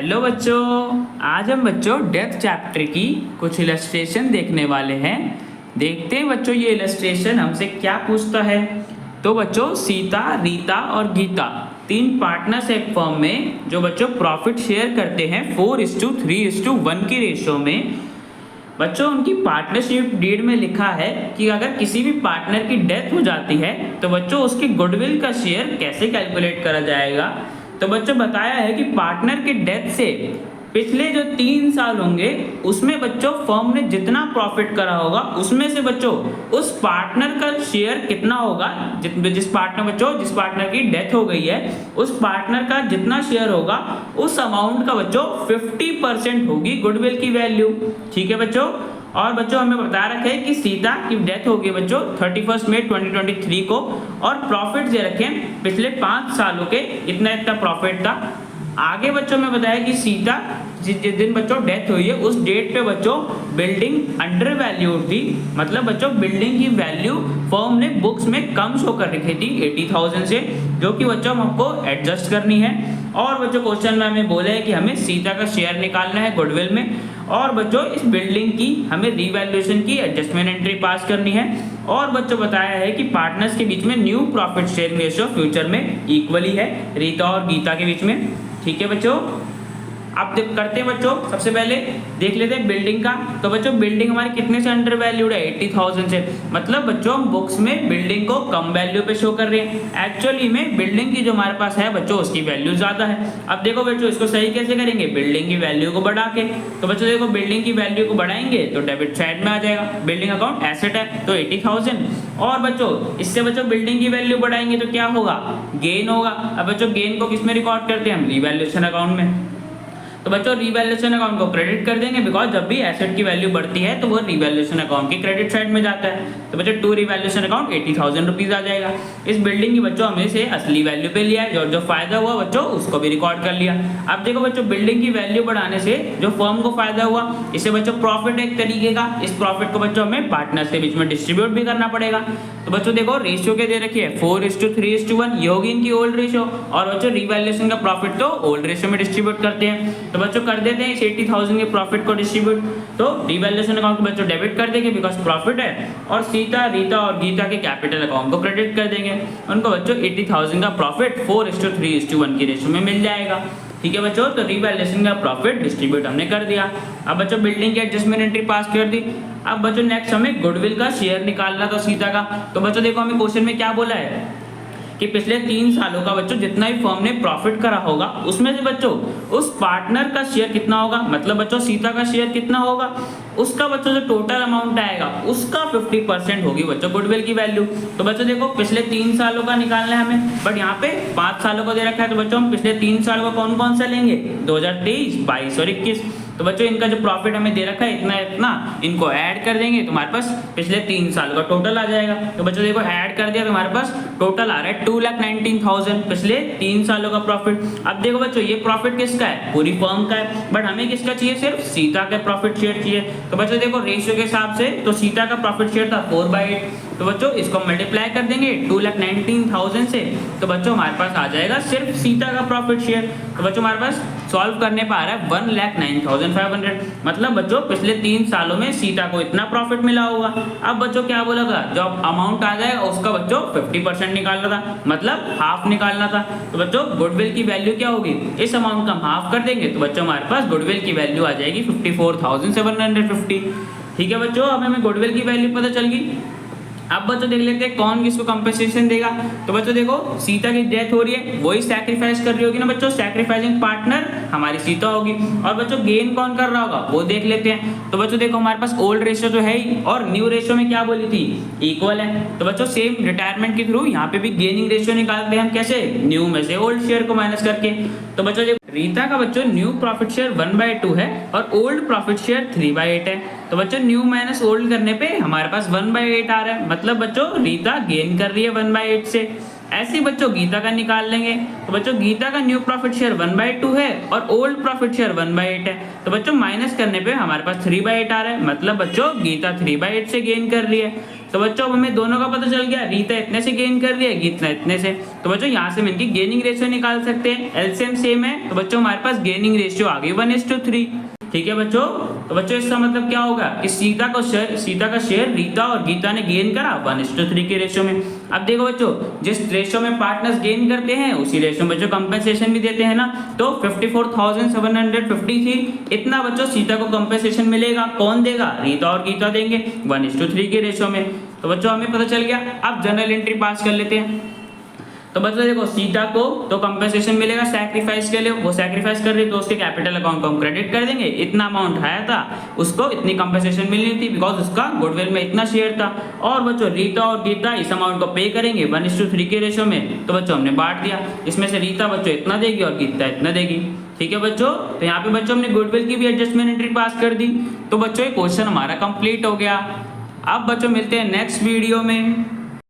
Hello बच्चों, आज हम बच्चों डेथ चैप्टर की कुछ इलस्ट्रेशन देखने वाले हैं। देखते हैं बच्चों ये इलस्ट्रेशन हमसे क्या पूछता है। तो बच्चों सीता, रीता और गीता तीन पार्टनर्स एक फर्म में जो बच्चों प्रॉफिट शेयर करते हैं 4:3:1 की रेशो में। बच्चों उनकी पार्टनरशिप डीड में लिखा है कि अगर किसी भी पार्टनर की डेथ हो जाती है तो बच्चों उसके गुडविल का शेयर कैसे कैलकुलेट करा जाएगा। तो बच्चों बताया है कि पार्टनर की डेथ से पिछले जो 3 साल होंगे उसमें बच्चों फर्म ने जितना प्रॉफिट करा होगा उसमें से बच्चों उस पार्टनर का शेयर कितना होगा। जिस पार्टनर की डेथ हो गई है उस पार्टनर का जितना शेयर होगा उस अमाउंट का बच्चों 50% होगी गुडविल की वैल्यू। ठीक है बच्चों। और बच्चों हमें बता रखा है कि सीता की डेथ होगी बच्चों 31 मई 2023 को और प्रॉफिट दे रखे हैं पिछले 5 सालों के इतना प्रॉफिट था। आगे बच्चों में बताया कि सीता जिस दिन बच्चों डेथ हुई है उस डेट पे बच्चों बिल्डिंग अंडर वैल्यूड थी, मतलब बच्चों बिल्डिंग की वैल्यू फर्म ने बुक्स में कम शो कर रखी थी 80,000 से, जो कि बच्चों हमको एडजस्ट करनी है। और बच्चों क्वेश्चन में हमें बोला है कि हमें सीता का शेयर निकालना है गुडविल में और बच्चों इस बिल्डिंग की हमें रीवैल्यूएशन की एडजस्टमेंट एंट्री पास करनी है। और बच्चों बताया है कि पार्टनर्स के बीच में new profit sharing ratio future में इक्वली है रीता और गीता के बीच में। ठीक है बच्चों। अब करते हैं बच्चों, सबसे पहले देख लेते हैं बिल्डिंग का। तो बच्चों बिल्डिंग हमारी कितने से अंडर वैल्यूड है 80,000 से, मतलब बच्चों हम बुक्स में बिल्डिंग को कम वैल्यू पे शो कर रहे हैं। एक्चुअली में बिल्डिंग की जो हमारे पास है बच्चों उसकी वैल्यू ज्यादा है। अब देखो बच्चों इसको सही कैसे करेंगे, बिल्डिंग की वैल्यू को बढ़ा के। तो बच्चों देखो बिल्डिंग की वैल्यू को बढ़ाएंगे तो डेबिट साइड में आ जाएगा, बिल्डिंग अकाउंट एसेट है तो 80,000। और बच्चों इससे बच्चों बिल्डिंग की वैल्यू बढ़ाएंगे तो क्या होगा, गेन होगा। अब बच्चों गेन को किस में रिकॉर्ड करते हैं हम, रीवैल्यूएशन अकाउंट में। तो बच्चों रीवैल्यूएशन अकाउंट को क्रेडिट कर देंगे बिकॉज जब भी एसेट की वैल्यू बढ़ती है तो वो रीवैल्यूएशन अकाउंट की क्रेडिट साइड में जाता है। तो बच्चों टू रीवैल्यूएशन अकाउंट 80,000 रुपीज आ जाएगा। इस बिल्डिंग की बच्चों हमने से असली वैल्यू पे लिया है और जो फायदा हुआ बच्चों उसको भी रिकॉर्ड कर लिया। अब देखो बच्चों बिल्डिंग की वैल्यू बढ़ाने से जो फर्म को फायदा हुआ इससे बच्चों प्रॉफिट एक तरीके का, इस प्रॉफिट को बच्चों हमें पार्टनर्स के बीच में डिस्ट्रीब्यूट भी करना पड़ेगा। तो बच्चों देखो रेशियो के दे रखी है 4:3:1, ये होगी इनकी ओल्ड रेशियो। और बच्चों रीवैल्यूएशन का प्रॉफिट तो ओल्ड रेशियो में डिस्ट्रीब्यूट करते हैं। तो बच्चों कर देते हैं इस 80,000 के प्रॉफिट को डिस्ट्रीब्यूट, तो रीवैल्यूएशन अकाउंट को बच्चों डेबिट कर देंगे बिकॉज प्रॉफिट है। और सीता, रीता और गीता के कैपिटल अकाउंट को क्रेडिट कर देंगे। उनको बच्चों 80,000 का प्रॉफिट 4:3:1 की रेशियो में मिल जाएगा। ठीक है बच्चों। तो रीवैल्यूएशन का प्रॉफिट डिस्ट्रीब्यूट हमने कर दिया। अब बच्चों बिल्डिंग की एडजस्टमेंट एंट्री पास कर दी। अब बच्चों नेक्स्ट हमें गुडविल का शेयर निकालना था सीता का। तो बच्चों देखो हमें क्वेश्चन में क्या बोला है कि पिछले 3 सालों का बच्चों जितना भी फर्म ने प्रॉफिट करा होगा उसमें से बच्चों उस पार्टनर का शेयर कितना होगा, मतलब बच्चों सीता का शेयर कितना होगा, उसका बच्चों जो टोटल अमाउंट आएगा उसका 50% होगी बच्चों गुडविल की वैल्यू। तो बच्चों देखो पिछले 3 सालों का निकालना है हमें, बट यहाँ पे 5 सालों को दे रखा है। तो बच्चों हम पिछले 3 सालों का कौन कौन सा लेंगे, 2023, 22 और 21। तो बच्चों इनका जो प्रॉफिट हमें दे रखा है इतना इतना, इनको ऐड कर देंगे तो हमारे पास पिछले 3 सालों का टोटल आ जाएगा। तो बच्चों देखो ऐड कर दिया तो हमारे पास टोटल आ रहा है 2,19,000 पिछले 3 सालों का प्रॉफिट। अब देखो बच्चों ये प्रॉफिट किसका है, पूरी फर्म का है, बट हमें किसका चाहिए, सिर्फ सीता का प्रॉफिट शेयर चाहिए। तो बच्चों देखो रेशियो के हिसाब से तो सीता का प्रॉफिट शेयर था 4/8। तो बच्चों इसको मल्टीप्लाई कर देंगे 2,19,000 से, तो बच्चों हमारे पास आ जाएगा सिर्फ सीता का प्रॉफिट शेयर। तो बच्चों हमारे पास सॉल्व करने पर आ रहा है 1,09,500, मतलब बच्चों पिछले 3 सालों में सीता को इतना प्रॉफिट मिला होगा। अब बच्चों क्या बोला था, जो अमाउंट आ जाएगा उसका बच्चों 50% निकालना था, मतलब हाफ निकालना था। तो बच्चों गुडविल की वैल्यू क्या होगी, इस अमाउंट का हम हाफ कर देंगे तो बच्चों हमारे पास गुडविल की वैल्यू आ जाएगी 54,750। ठीक है बच्चों। अब हमें गुडविल की वैल्यू पता चल गई। अब बच्चों देख लेते हैं कौन किसको कंपनसेशन देगा। तो बच्चों देखो सीता की डेथ हो रही है, वही सैक्रिफाइस कर रही होगी ना बच्चों, सैक्रिफाइसिंग पार्टनर हमारी सीता होगी। और बच्चों गेन कौन कर रहा होगा वो देख लेते हैं। तो बच्चों देखो हमारे पास ओल्ड रेशियो तो है ही और न्यू रेशियो में क्या बोली थी, इक्वल है। तो बच्चों सेम रिटायरमेंट के थ्रू यहाँ पे भी गेनिंग रेशियो निकालते हैं हम, कैसे, न्यू में से ओल्ड शेयर को माइनस करके। तो बच्चों देखो रीता का बच्चों न्यू प्रॉफिट शेयर 1/2 है और ओल्ड प्रॉफिट शेयर 3/8 है। तो बच्चों न्यू माइनस ओल्ड करने पे हमारे पास 1/8 आ रहा है, मतलब बच्चों रीता गेन कर रही है 1/8 से। ऐसे ही बच्चों गीता का निकाल लेंगे। तो बच्चों गीता का न्यू प्रॉफिट शेयर 1/2 है और ओल्ड प्रॉफिट शेयर 1/8 है। तो बच्चों माइनस करने पे हमारे पास 3/8 आ रहा है, मतलब बच्चों गीता 3/8 से गेन कर रही है। तो बच्चों अब हमें दोनों का पता चल गया, रीता इतने से गेन कर रही है, गीता इतने से। तो बच्चों यहाँ से हम इनकी गेनिंग रेशियो निकाल सकते हैं, एलसीएम सेम है। तो बच्चों हमारे पास गेनिंग रेशियो आ गई 1:3। ठीक है बच्चों। तो बच्चों इसका मतलब क्या होगा कि सीता का शेयर रीता और गीता ने गेन करा 1:3 के रेशियो में। अब देखो बच्चों, जिस रेशियो में पार्टनर्स गेन करते हैं उसी रेशियो में बच्चों कंपेंसेशन भी देते हैं ना। तो 54,750 थी, इतना बच्चों सीता को कंपेंसेशन मिलेगा। कौन देगा? रीता और गीता देंगे 1:3 के रेशियो में। तो बच्चों हमें पता चल गया। अब जनरल एंट्री पास कर लेते हैं। तो बच्चों देखो, सीता को तो कंपेंसेशन मिलेगा सैक्रिफाइस के लिए, वो सैक्रिफाइस कर रही है तो उसके कैपिटल अकाउंट को हम क्रेडिट कर देंगे। इतना अमाउंट आया था, उसको इतनी कंपेंसेशन मिलनी थी बिकॉज उसका गुडविल में इतना शेयर था। और बच्चों रीता और गीता इस अमाउंट को पे करेंगे 1:3 के रेशियो में। तो बच्चों हमने बांट दिया, इसमें से रीता बच्चों इतना देगी और गीता इतना देगी। ठीक है बच्चों। तो यहाँ पे बच्चों हमने गुडविल की भी एडजस्टमेंट एंट्री पास कर दी। तो बच्चों ये क्वेश्चन हमारा कंप्लीट हो गया। अब बच्चों मिलते हैं नेक्स्ट वीडियो में।